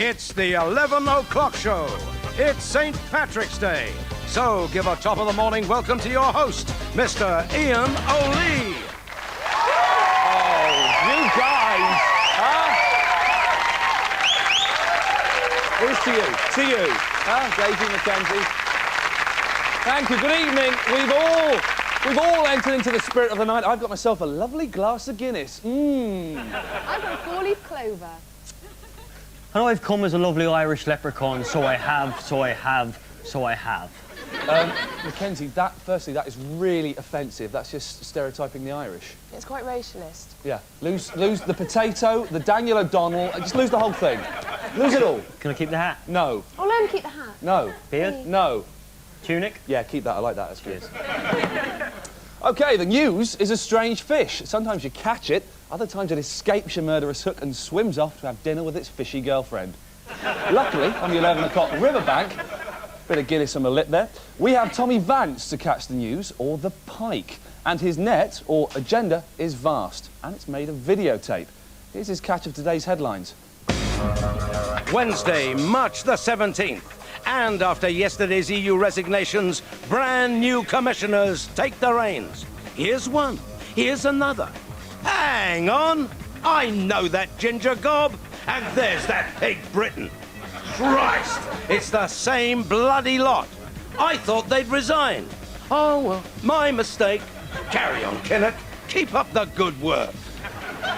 It's the 11 o'clock show. It's St. Patrick's Day. So give a top of the morning welcome to your host, Mr. Ian O'Lee. Oh, you guys, huh? Here's to you, huh? Daisy Mackenzie. Thank you, good evening. We've all entered into the spirit of the night. I've got myself a lovely glass of Guinness. I've got a four-leaf clover. I know I've come as a lovely Irish leprechaun, so I have. Mackenzie, firstly, that is really offensive. That's just stereotyping the Irish. It's quite racialist. Yeah, lose the potato, the Daniel O'Donnell, just lose the whole thing. Lose it all. Can I keep the hat? No. Oh, let him keep the hat. No. Beard? No. Tunic? Yeah, keep that. I like that. That's good. OK, the news is a strange fish. Sometimes you catch it, other times it escapes your murderous hook and swims off to have dinner with its fishy girlfriend. Luckily, on the 11 o'clock riverbank, bit of Guinness on my lip there, we have Tommy Vance to catch the news, or the pike. And his net, or agenda, is vast, and it's made of videotape. Here's his catch of today's headlines. Wednesday, March the 17th. And after yesterday's EU resignations, brand new commissioners take the reins. Here's one, here's another. Hang on, I know that ginger gob. And there's that pig Britain. Christ, it's the same bloody lot. I thought they'd resigned. Oh, well, my mistake. Carry on, Kinnock. Keep up the good work.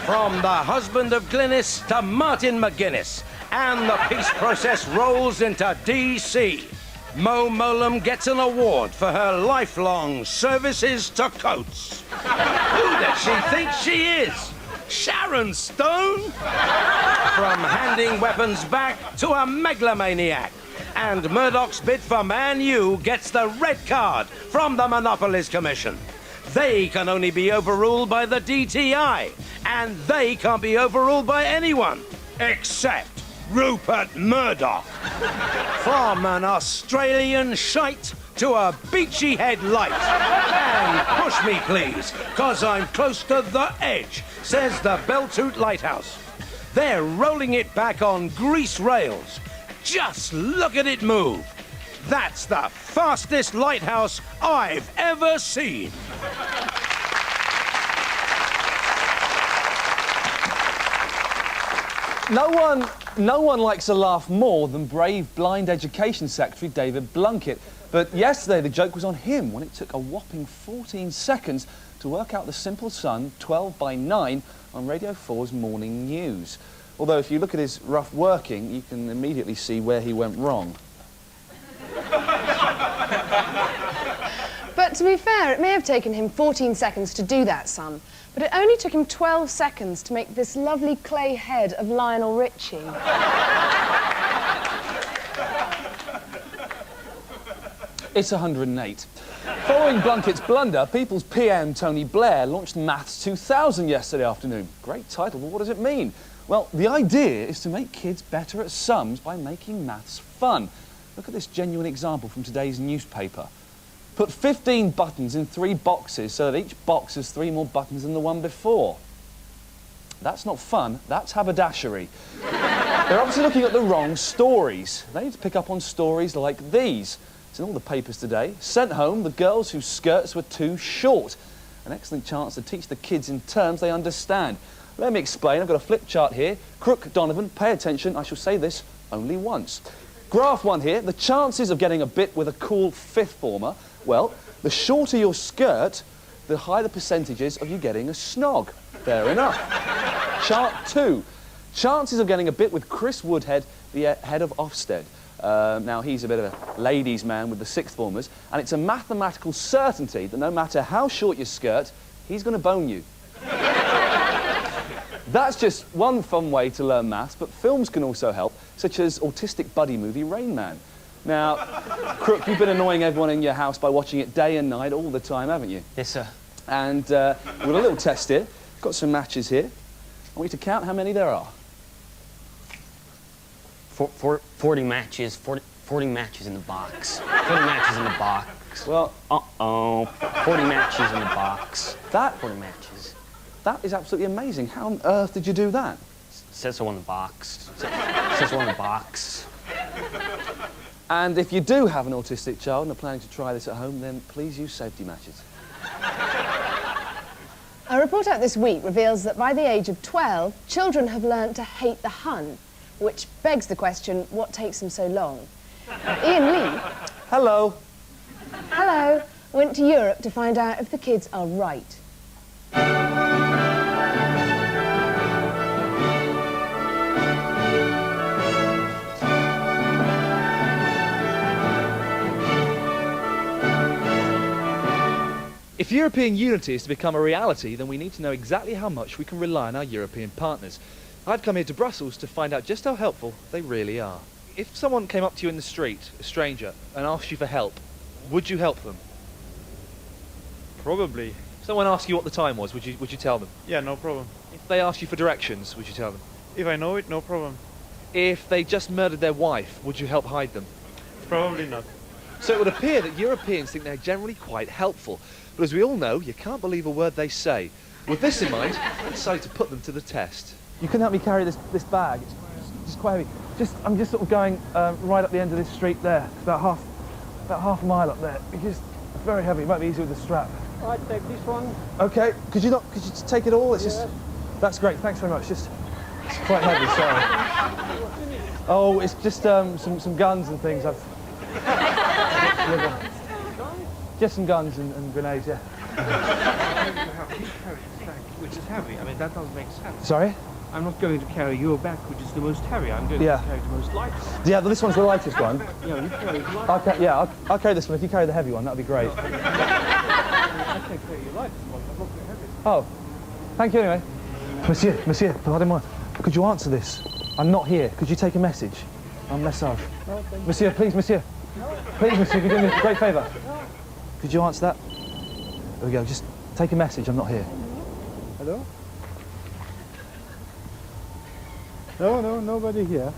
From the husband of Glynis to Martin McGuinness. And the peace process rolls into D.C. Mo Mowlam gets an award for her lifelong services to Coates. Who does she think she is? Sharon Stone? From handing weapons back to a megalomaniac. And Murdoch's bid for Man U gets the red card from the Monopolies Commission. They can only be overruled by the DTI, and they can't be overruled by anyone, except Rupert Murdoch. From an Australian shite to a beachy head light. And push me, please, 'cause I'm close to the edge, says the Beltoot Lighthouse. They're rolling it back on grease rails. Just look at it move. That's the fastest lighthouse I've ever seen. No one likes a laugh more than brave Blind Education Secretary David Blunkett. But yesterday the joke was on him when it took a whopping 14 seconds to work out the simple sum 12 by 9 on Radio 4's morning news. Although if you look at his rough working, you can immediately see where he went wrong. But to be fair, it may have taken him 14 seconds to do that sum, but it only took him 12 seconds to make this lovely clay head of Lionel Richie. It's 108. Following Blunkett's blunder, People's PM Tony Blair launched Maths 2000 yesterday afternoon. Great title, but what does it mean? Well, the idea is to make kids better at sums by making maths fun. Look at this genuine example from today's newspaper. Put 15 buttons in 3 boxes so that each box has 3 more buttons than the one before. That's not fun, that's haberdashery. They're obviously looking at the wrong stories. They need to pick up on stories like these. It's in all the papers today. Sent home the girls whose skirts were too short. An excellent chance to teach the kids in terms they understand. Let me explain. I've got a flip chart here. Crook, Donovan, pay attention. I shall say this only once. Graph 1 here. The chances of getting a bit with a cool 5th former. Well, the shorter your skirt, the higher the percentages of you getting a snog. Fair enough. Chart 2. Chances of getting a bit with Chris Woodhead, the head of Ofsted. Now, he's a bit of a ladies' man with the 6th formers, and it's a mathematical certainty that no matter how short your skirt, he's going to bone you. That's just one fun way to learn maths, but films can also help, such as autistic buddy movie Rain Man. Now, Crook, you've been annoying everyone in your house by watching it day and night all the time, haven't you? Yes, sir. And we've got a little test here. Got some matches here. I want you to count how many there are. 40 matches. 40 matches in the box. 40 matches in the box. Well, 40 matches in the box. That 40 matches. That is absolutely amazing. How on earth did you do that? Says so on the box. Says so on the box. And if you do have an autistic child and are planning to try this at home, then please use safety matches. A report out this week reveals that by the age of 12, children have learnt to hate the Hun, which begs the question, what takes them so long? Ian Lee, Hello. hello, went to Europe to find out if the kids are right. If European unity is to become a reality, then we need to know exactly how much we can rely on our European partners. I've come here to Brussels to find out just how helpful they really are. If someone came up to you in the street, a stranger, and asked you for help, would you help them? Probably. If someone asked you what the time was, would you tell them? Yeah, no problem. If they asked you for directions, would you tell them? If I know it, no problem. If they just murdered their wife, would you help hide them? Probably not. So it would appear that Europeans think they're generally quite helpful. But as we all know, you can't believe a word they say. With this in mind, I decided to put them to the test. You couldn't help me carry this bag. It's quite heavy. I'm just sort of going right up the end of this street there. It's about half a mile up there. It's very heavy. It might be easier with the strap. I take this one. Okay. Could you just take it all? It's just. That's great. Thanks very much. It's quite heavy. Sorry. Oh, it's just some guns and things. Just some guns and grenades. Yeah. Which is heavy. I mean, that doesn't make sense. Sorry. I'm not going to carry your back, which is the most heavy. I'm going to carry the most light. Yeah, but this one's the lightest one. Yeah, you carry the light. Okay, yeah, I'll carry this one. If you carry the heavy one, that'd be great. I can carry your lightest one. I'm not very heavy. Oh, thank you anyway. Monsieur, pardon-moi. Could you answer this? I'm not here. Could you take a message? I'm Message. No, thank you. Monsieur, please, monsieur. Please, monsieur, could you do me a great favour? Could you answer that? There we go. Just take a message. I'm not here. Hello? No, nobody here.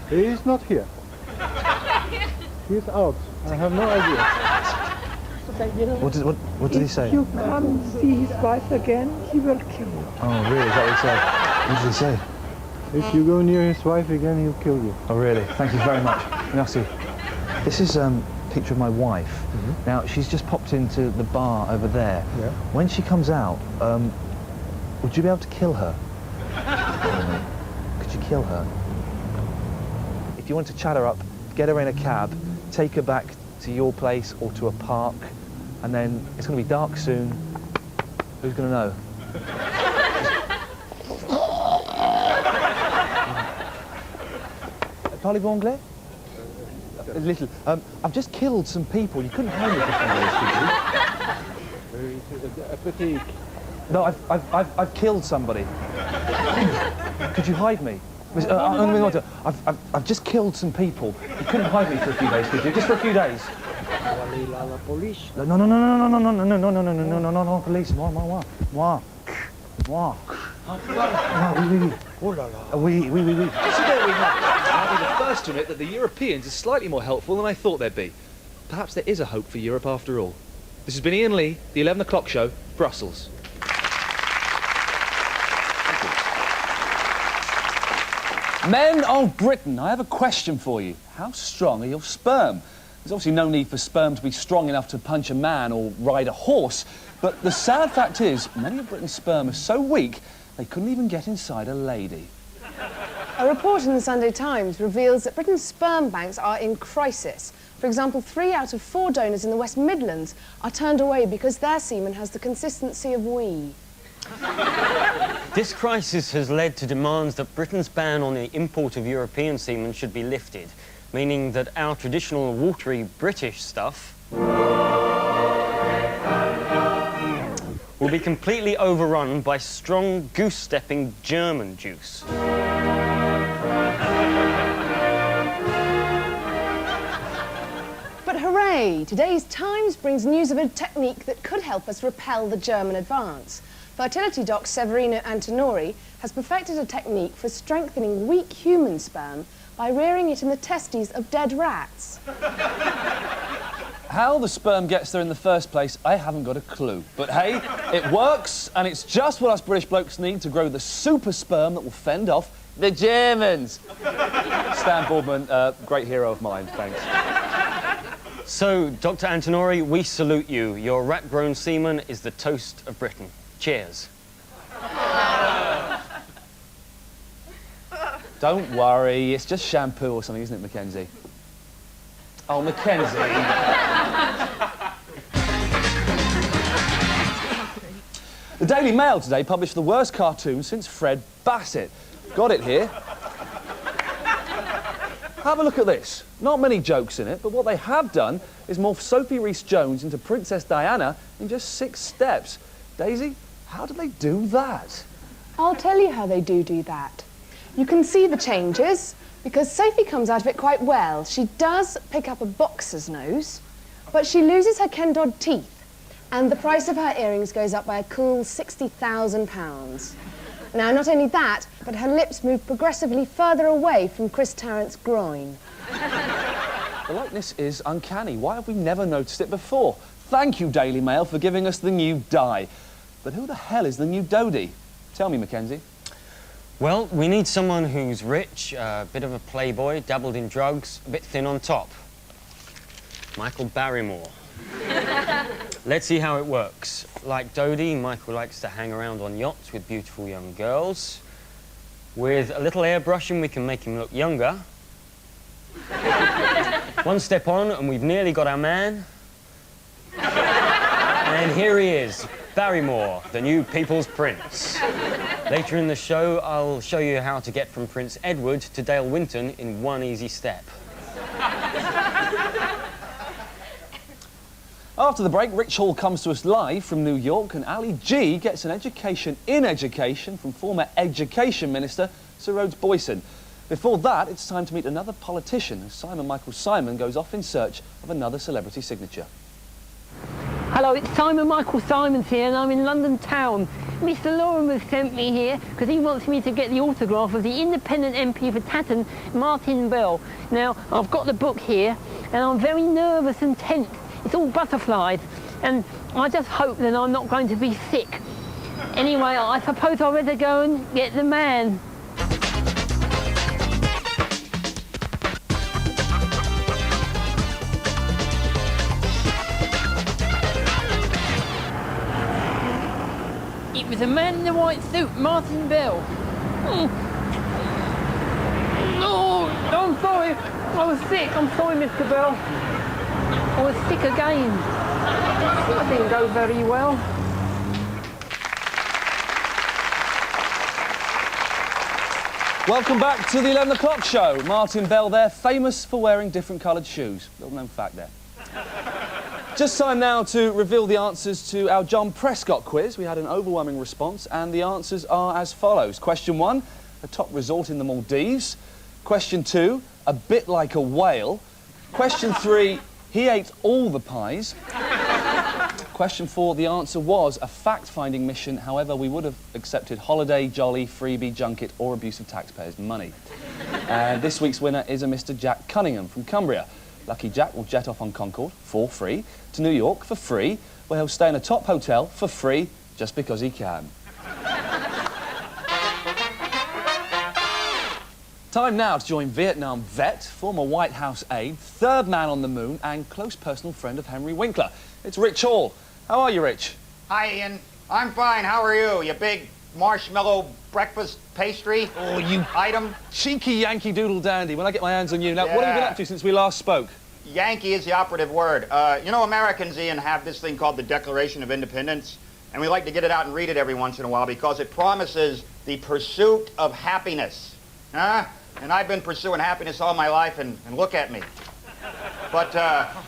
He is not here. He's out. I have no idea. What did he say? If you come see his wife again, he will kill you. Oh, really? Is that what he said? What did he say? If you go near his wife again, he'll kill you. Oh, really? Thank you very much. Merci. This is a picture of my wife. Now, she's just popped into the bar over there. Yeah. When she comes out, would you be able to kill her? Could you kill her? If you want to chat her up, get her in a cab, take her back to your place or to a park, and then it's going to be dark soon. Who's going to know? Parlez-vous anglais? A little. I've just killed some people. You couldn't hide me for 4 days, could you? A fatigue. No, I've killed somebody. Could you hide me? I've just killed some people. You couldn't hide me for a few days, could you? Just for a few days. Police. No, police. Moi. Oui. So there we have it. I'll be the first to admit that the Europeans are slightly more helpful than I thought they'd be. Perhaps there is a hope for Europe after all. This has been Ian Lee, the 11 o'clock show, Brussels. Men of Britain, I have a question for you. How strong are your sperm? There's obviously no need for sperm to be strong enough to punch a man or ride a horse, but the sad fact is, many of Britain's sperm are so weak, they couldn't even get inside a lady. A report in the Sunday Times reveals that Britain's sperm banks are in crisis. For example, 3 out of 4 donors in the West Midlands are turned away because their semen has the consistency of wee. This crisis has led to demands that Britain's ban on the import of European semen should be lifted, meaning that our traditional watery British stuff will be completely overrun by strong goose-stepping German juice. But hooray! Today's Times brings news of a technique that could help us repel the German advance. Fertility doc Severino Antonori has perfected a technique for strengthening weak human sperm by rearing it in the testes of dead rats. How the sperm gets there in the first place, I haven't got a clue. But hey, it works, and it's just what us British blokes need to grow the super sperm that will fend off the Germans. Stan Boardman, great hero of mine, thanks. So, Dr. Antinori, we salute you. Your rat-grown semen is the toast of Britain. Cheers. Don't worry, it's just shampoo or something, isn't it, Mackenzie? Oh, Mackenzie. The Daily Mail today published the worst cartoon since Fred Bassett. Got it here. Have a look at this. Not many jokes in it, but what they have done is morph Sophie Rhys-Jones into Princess Diana in just 6 steps. Daisy, how did they do that? I'll tell you how they do that. You can see the changes, because Sophie comes out of it quite well. She does pick up a boxer's nose, but she loses her Ken Dodd teeth, and the price of her earrings goes up by a cool £60,000. Now, not only that, but her lips move progressively further away from Chris Tarrant's groin. The likeness is uncanny. Why have we never noticed it before? Thank you, Daily Mail, for giving us the new Di. But who the hell is the new Dodie? Tell me, Mackenzie. Well, we need someone who's rich, a bit of a playboy, dabbled in drugs, a bit thin on top. Michael Barrymore. Let's see how it works. Like Dodie, Michael likes to hang around on yachts with beautiful young girls. With a little airbrushing, we can make him look younger. One step on, and we've nearly got our man. And here he is, Barrymore, the new People's Prince. Later in the show, I'll show you how to get from Prince Edward to Dale Winton in one easy step. After the break, Rich Hall comes to us live from New York, and Ali G gets an education in education from former Education Minister Sir Rhodes Boyson. Before that, it's time to meet another politician as Simon Michael Simon goes off in search of another celebrity signature. Hello, it's Simon Michael Simons here, and I'm in London town. Mr. Lorimer sent me here because he wants me to get the autograph of the independent MP for Tatton, Martin Bell. Now, I've got the book here, and I'm very nervous and tense. It's all butterflies, and I just hope that I'm not going to be sick. Anyway, I suppose I'd better go and get the man. It was a man in a white suit, Martin Bell. No, I'm sorry. I was sick. I'm sorry, Mr. Bell. I was sick again. That didn't go very well. Welcome back to the 11 o'clock show. Martin Bell there, famous for wearing different coloured shoes. Little known fact there. Just time now to reveal the answers to our John Prescott quiz. We had an overwhelming response, and the answers are as follows. Question 1, a top resort in the Maldives. Question 2, a bit like a whale. Question 3, he ate all the pies. Question 4, the answer was a fact-finding mission. However, we would have accepted holiday, jolly, freebie, junket, or abuse of taxpayers' money. And this week's winner is a Mr. Jack Cunningham from Cumbria. Lucky Jack will jet off on Concorde for free to New York for free, where he'll stay in a top hotel for free just because he can. Time now to join Vietnam vet, former White House aide, third man on the moon, and close personal friend of Henry Winkler. It's Rich Hall. How are you, Rich? Hi, Ian. I'm fine. How are you? You big marshmallow breakfast pastry item? Cheeky Yankee Doodle Dandy. When I get my hands on you. Now, what have you been up to since we last spoke? Yankee is the operative word. You know, Americans, Ian, have this thing called the Declaration of Independence, and we like to get it out and read it every once in a while because it promises the pursuit of happiness. And I've been pursuing happiness all my life, and look at me. But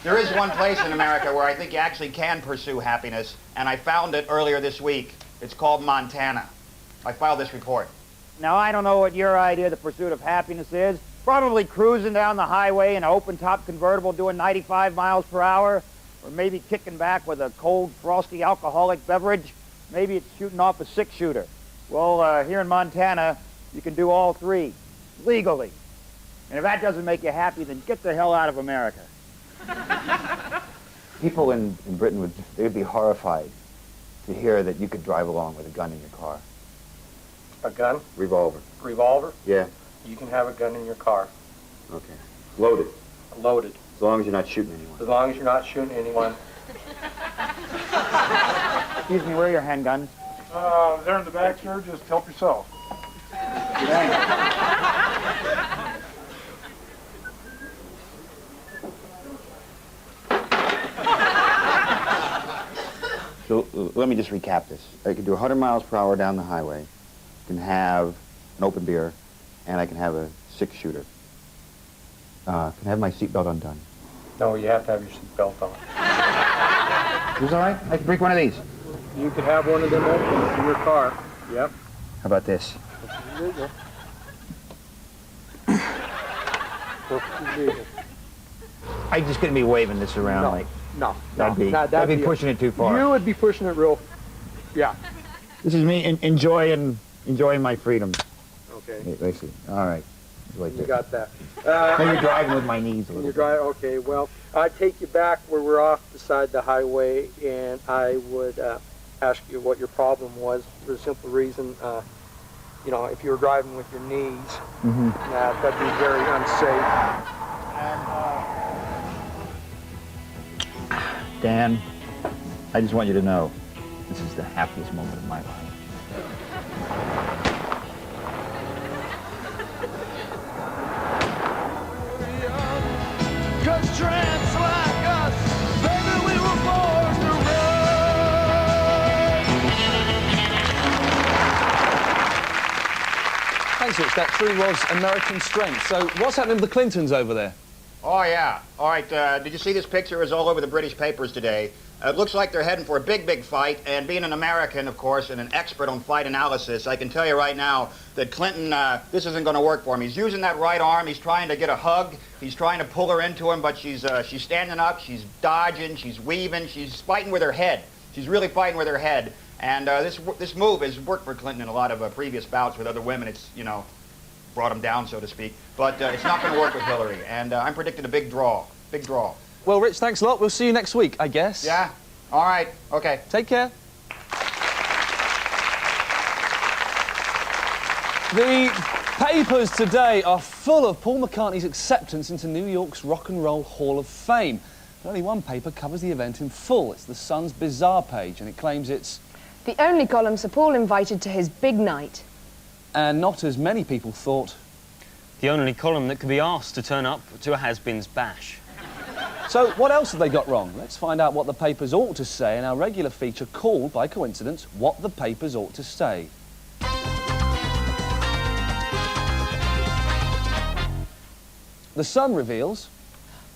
there is one place in America where I think you actually can pursue happiness, and I found it earlier this week. It's called Montana. I filed this report. Now, I don't know what your idea of the pursuit of happiness is. Probably cruising down the highway in an open-top convertible doing 95 miles per hour, or maybe kicking back with a cold, frosty, alcoholic beverage. Maybe it's shooting off a six-shooter. Well, here in Montana, you can do all three, legally. And if that doesn't make you happy, then get the hell out of America. People in Britain would be horrified to hear that you could drive along with a gun in your car. A gun? Revolver. Revolver? Yeah. You can have a gun in your car. Okay. Loaded. Loaded. As long as you're not shooting anyone. As long as you're not shooting anyone. Excuse me, where are your handguns? They're in the back, sir. Just help yourself. So let me just recap this. I can do 100 miles per hour down the highway, can have an open beer, and I can have a 6-shooter. Can I have my seatbelt undone? No, you have to have your seatbelt on. Is all right? I can break one of these. You could have one of them open in your car. Yep. How about this? Illegal. Perfectly legal. I'm just going to be waving this around No. like... No. That'd be pushing it too far. You would be pushing it real... Yeah. This is me enjoying my freedom. Okay. Let's see. All right. Like You this. got that. Maybe driving with my knees a little You bit. drive, okay, well, I'd take you back where we're off beside the highway, and I would ask you what your problem was for the simple reason, you know, if you were driving with your knees, that'd be very unsafe. Dan, I just want you to know, this is the happiest moment of my life. Cause tramps like us, baby, we were born to run. Thanks, Rich. That truly was American strength. So what's happening with the Clintons over there? Oh, yeah. All right, did you see this picture? It's all over the British papers today. It looks like they're heading for a big, big fight, and being an American, of course, and an expert on fight analysis, I can tell you right now that Clinton, this isn't going to work for him. He's using that right arm. He's trying to get a hug. He's trying to pull her into him, but she's standing up. She's dodging. She's weaving. She's fighting with her head. She's really fighting with her head. And this move has worked for Clinton in a lot of previous bouts with other women. It's, you know, brought him down, so to speak. But it's not going to work with Hillary. And I'm predicting a big draw. Big draw. Well, Rich, thanks a lot. We'll see you next week, I guess. Yeah? All right. Okay. Take care. The papers today are full of Paul McCartney's acceptance into New York's Rock and Roll Hall of Fame. But only one paper covers the event in full. It's the Sun's Bizarre page, and it claims it's... The only column Sir Paul invited to his big night. And not as many people thought. The only column that could be asked to turn up to a has-beens bash. So what else have they got wrong? Let's find out what the papers ought to say in our regular feature called, by coincidence, What the Papers Ought to Say. The Sun reveals...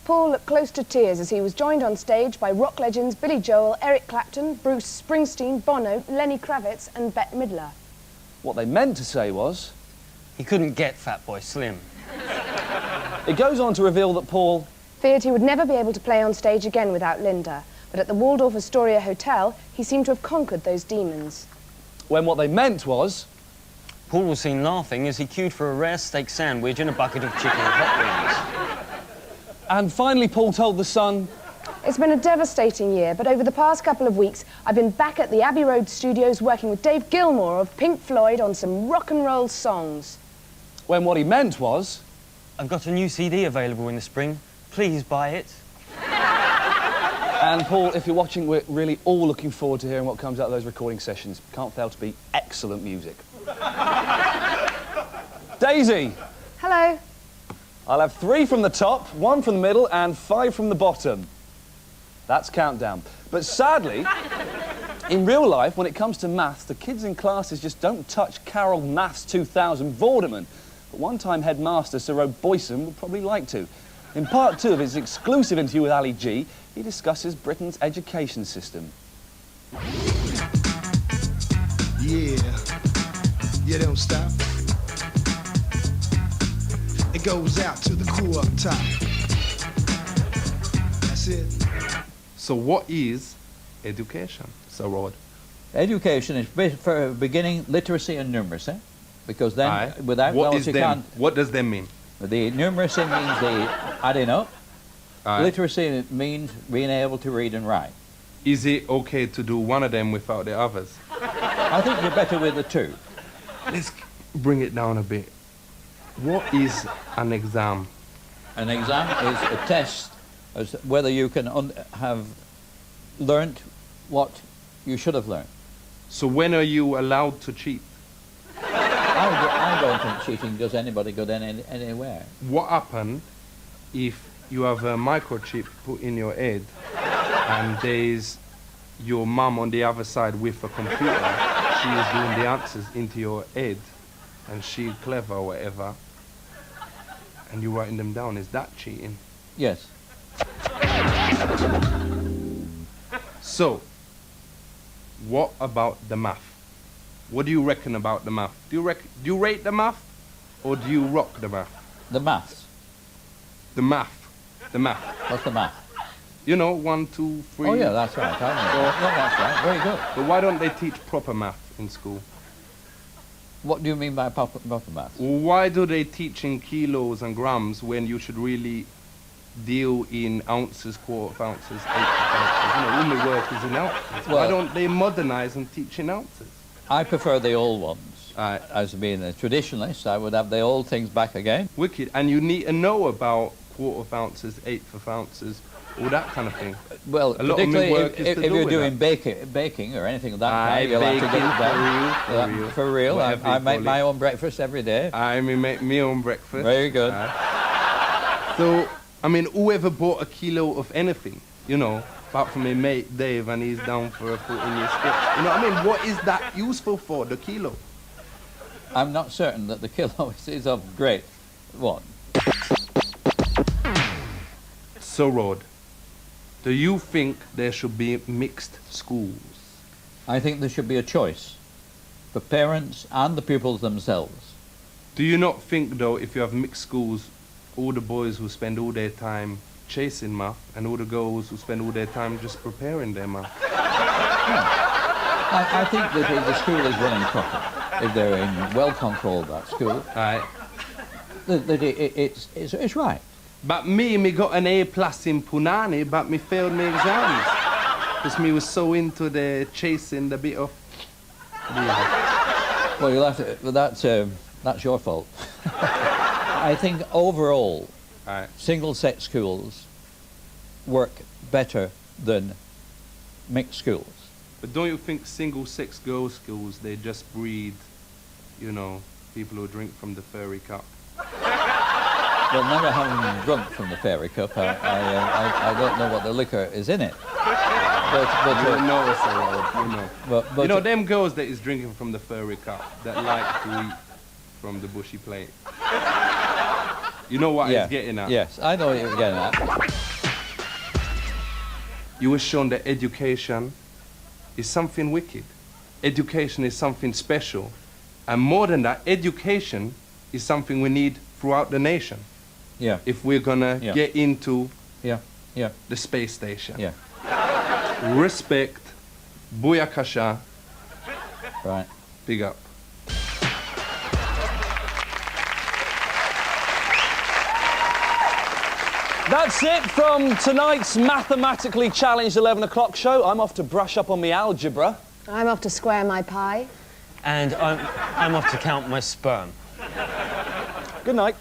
Paul looked close to tears as he was joined on stage by rock legends Billy Joel, Eric Clapton, Bruce Springsteen, Bono, Lenny Kravitz and Bette Midler. What they meant to say was... He couldn't get Fatboy Slim. It goes on to reveal that Paul... feared he would never be able to play on stage again without Linda, but at the Waldorf Astoria Hotel, he seemed to have conquered those demons. When what they meant was... Paul was seen laughing as he queued for a rare steak sandwich and a bucket of chicken and hot wings. And finally, Paul told The Sun... It's been a devastating year, but over the past couple of weeks, I've been back at the Abbey Road studios working with Dave Gilmour of Pink Floyd on some rock and roll songs. When what he meant was... I've got a new CD available in the spring. Please buy it. And Paul, if you're watching, we're really all looking forward to hearing what comes out of those recording sessions. Can't fail to be excellent music. Daisy! Hello. I'll have 3 from the top, 1 from the middle, and 5 from the bottom. That's countdown. But sadly, in real life, when it comes to maths, the kids in classes just don't touch Carol Maths 2000 Vorderman. But one-time headmaster Sir Rob Boyson would probably like to. In part 2 of his exclusive interview with Ali G, he discusses Britain's education system. Yeah, you don't stop. It goes out to the crew up top. That's it. So what is education, Sir Rod? Education is for beginning literacy and numeracy, because then without knowledge you can't... What does that mean? The numeracy means the adding up, Literacy means being able to read and write. Is it okay to do one of them without the others? I think you're better with the two. Let's bring it down a bit. What is an exam? An exam is a test as whether you can have learnt what you should have learned. So when are you allowed to cheat? I don't think cheating does anybody good anywhere. What happens if you have a microchip put in your head and there's your mum on the other side with a computer? She is doing the answers into your head and she's clever or whatever, and you're writing them down. Is that cheating? Yes. So, what about the math? What do you reckon about the math? Do you rate the math, or do you rock the math? The maths. The math. The math. What's the math? You know, 1, 2, 3. Oh yeah, that's right. I know. Yeah, that's right. Very good. But why don't they teach proper math in school? What do you mean by proper maths? Why do they teach in kilos and grams when you should really deal in ounces, quarter of ounces, eighth of ounces? You know, all my work is in ounces. Well, why don't they modernize and teach in ounces? I prefer the old ones. As being a traditionalist, I would have the old things back again. Wicked. And you need to know about quarter of ounces, eighth of ounces, all that kind of thing. Well, a lot of my work is if to do you're with doing that. baking or anything of that kind, you'll baking, have to get it for done. real. For real. Whatever I you make call my it. own breakfast every day. I make my own breakfast. Very good. So, I mean, whoever bought a kilo of anything, you know, apart from my mate Dave, and he's down for a foot in your skip. You know what I mean? What is that useful for, the kilo? I'm not certain that the kilo is of great one. So, Rod, do you think there should be mixed schools? I think there should be a choice for parents and the pupils themselves. Do you not think, though, if you have mixed schools, all the boys will spend all their time chasing math, and all the girls will spend all their time just preparing their math? I think that if the school is running properly, if they're in well-controlled that school, that it's right. But me got an A+ in Punani, but me failed my exams. Because me was so into the chasing the bit of... Yeah. Well, you'll have to, well, that's your fault. I think overall, single-sex schools work better than mixed schools. But don't you think single-sex girls' schools, they just breed, you know, people who drink from the fairy cup? Well, never having drunk from the fairy cup, I don't know what the liquor is in it. But you don't know, so, you know. But you know, them girls that is drinking from the fairy cup, that like to eat from the bushy plate. You know what he's getting at? Yes, I know what you're getting at. You were shown that education is something wicked. Education is something special. And more than that, education is something we need throughout the nation. Yeah. If we're gonna get into the space station. Yeah. Respect, booyakasha. Right. Big up. That's it from tonight's mathematically challenged 11 o'clock show. I'm off to brush up on my algebra. I'm off to square my pie. And I'm off to count my sperm. Good night.